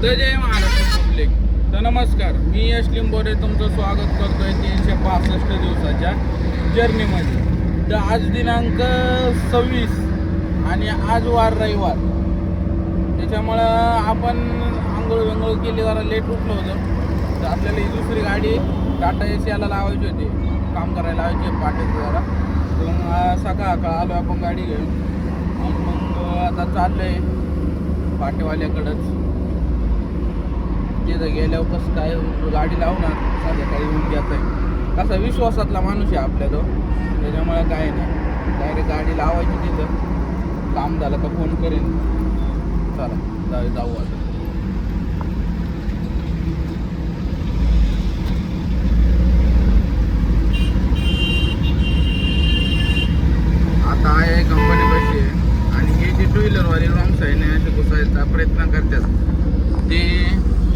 तर जय महाराष्ट्र पब्लिक. तर नमस्कार, मी यश लिंबोरे तुमचं स्वागत करतोय 365 दिवसाच्या जर्नीमध्ये. तर आज दिनांक 26 आणि आज वार रविवार, त्याच्यामुळं आपण आंघोळ केली, जरा लेट उठलो होतो. तर आपल्याला ही दुसरी गाडी टाटा एसी याला लावायची होती, काम करायला लावायची पाट्याचं जरा. तर मग सकाळ आलो आपण गाडी घेऊन आणि मग आता चाललो आहे पाटेवाल्याकडंच. तिथं गेल्यावर कसं काय गाडी लावणार, संध्याकाळी येऊन घ्यायचं आहे. कसा विश्वासातला माणूस आहे आपल्या तो, त्याच्यामुळे काय नाही, डायरेक्ट गाडी लावायची तिथं. काम झालं का फोन करेन. चला जाऊ आता आहे कंपनी पैसे. आणि हे जे टू व्हीलरवाले रॉंग साईडने असे घुसायचा प्रयत्न करतात, ते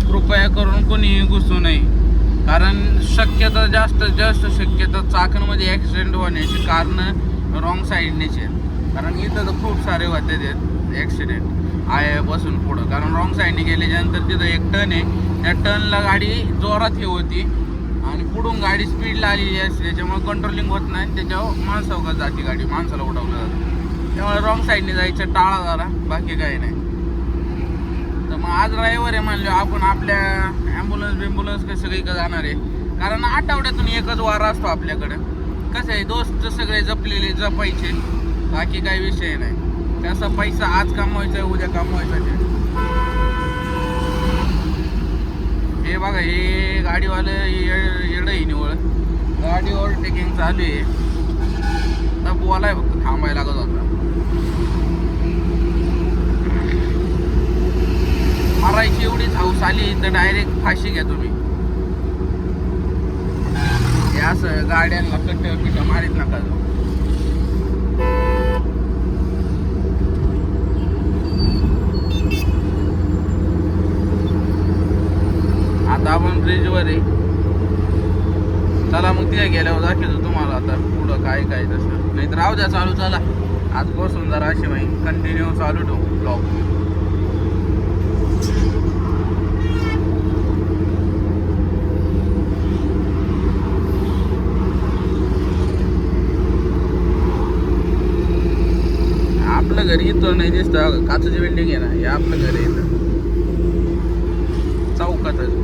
कृपया करून कोणीही घुसू नये. कारण शक्यता जास्त शक्यता चाकणमध्ये ॲक्सिडेंट होण्याची कारणं रॉंग साईडनेच आहेत. कारण इथं तर खूप सारे होते ॲक्सिडेंट आहे बसून पुढं. कारण रॉंग साईडने गेल्याच्यानंतर तिथं एक टर्न आहे, त्या टर्नला गाडी जोरात हे होती आणि पुढून गाडी स्पीडला आलेली असते, त्याच्यामुळे कंट्रोलिंग होत नाही. त्याच्यावर माणसावर जाते गाडी, माणसाला उडवलं जातं. त्यामुळे रॉंग साईडने जायचं टाळा जरा, बाकी काही नाही. तर मग आज ड्रायव्हर आहे म्हणलो आपण, आपल्या ॲम्ब्युलन्स का सगळीकडे जाणार आहे. कारण आठवड्यातून एकच वार असतो आपल्याकडं. कसं आहे, दोस्त सगळे जपलेले जपायचे, बाकी काही विषय नाही. त्याचा पैसा आज कमवायचा, उद्या कमवायचा. हे बघा, हे गाडीवाले येडं ही निवळ गाडी ओव्हरटेकिंग चालू आहे. तर बोलाय फक्त थांबायला लागत होता. मारायची एवढीच हाऊस आली तर डायरेक्ट फाशी घ्या तुम्ही. हे असं गाड्यांना कट्ट मारीत नका जाऊ. आता आपण ब्रिजवर आहे. चला मग तिथे गेल्यावर दाखवतो तुम्हाला आता पुढं काय तसं. नाही तर राहू द्या चालू. चला आजपासून जरा अशी माहिती कंटिन्यू चालू ठेवू ब्लॉग. आपलं घरी इथं नाही दिसतं, काचूची बिल्डिंग आहे ना, हे आपलं घर आहे इथं चौकातच.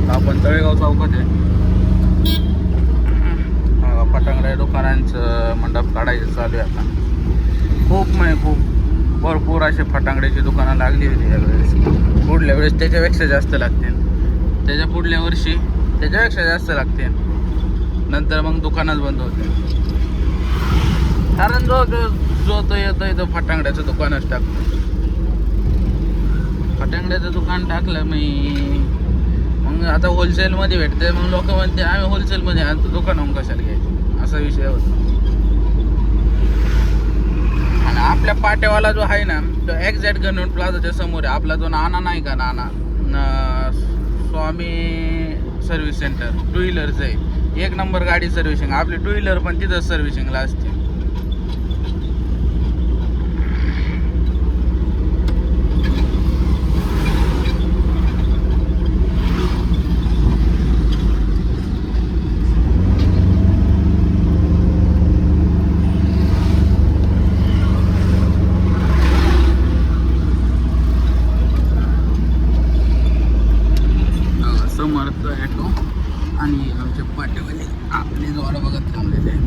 आपण तळेगाव चौकात आहे. फटांगड्या दुकानांचं मंडप काढायचं चालू आहे आता. खूप भरपूर असे फटांगड्याची दुकानं लागली होती यावेळेस. पुढल्या वेळेस त्याच्यापेक्षा जास्त लागतील, त्याच्या पुढल्या वर्षी त्याच्यापेक्षा जास्त लागतील. नंतर मग दुकानच बंद होते. कारण जो तो येतो तो फटांगड्याचं दुकानच टाकतो. फटांगड्याचं दुकान टाकलं मग आता होलसेलमध्ये भेटते. मग लोक म्हणते आम्ही होलसेलमध्ये आणतो, दुकानाहून कशाला घ्यायचं, असा विषय होता. आणि आपल्या पाट्यावाला जो आहे ना, तो एक्झॅक्ट गणवट प्लाझाच्या समोर आहे. आपला जो नाना नाही का, स्वामी सर्व्हिस सेंटर टू व्हीलरचं आहे. 1 नंबर गाडी सर्व्हिसिंग. आपली टू व्हीलर पण तिथंच सर्व्हिसिंगला असते. समर्थ ॲटो आणि आमचे पाटेवाले आपले द्वारा बघत थांबलेले आहे.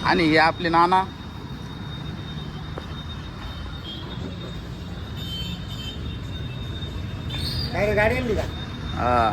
आणि हे आपले नाना. काय रे, गाडी आणली का? हा